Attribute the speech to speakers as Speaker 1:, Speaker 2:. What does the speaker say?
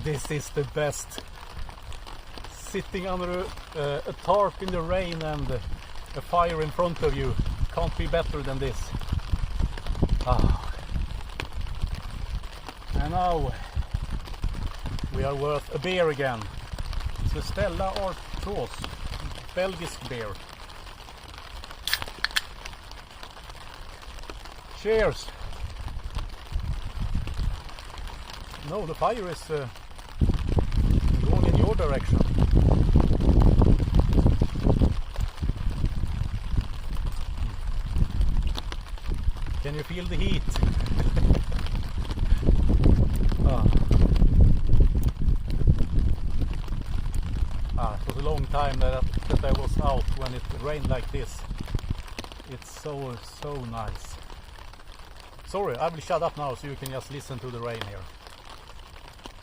Speaker 1: This is the best. Sitting under a tarp in the rain and a fire in front of you. Can't be better than this. And now we are worth a beer again. It's a Stella Artois, Belgisk beer. Cheers! No, the fire is going in your direction. Can you feel the heat? It was a long time that I was out when it rained like this. It's so nice. Sorry, I will shut up now so you can just listen to the rain here.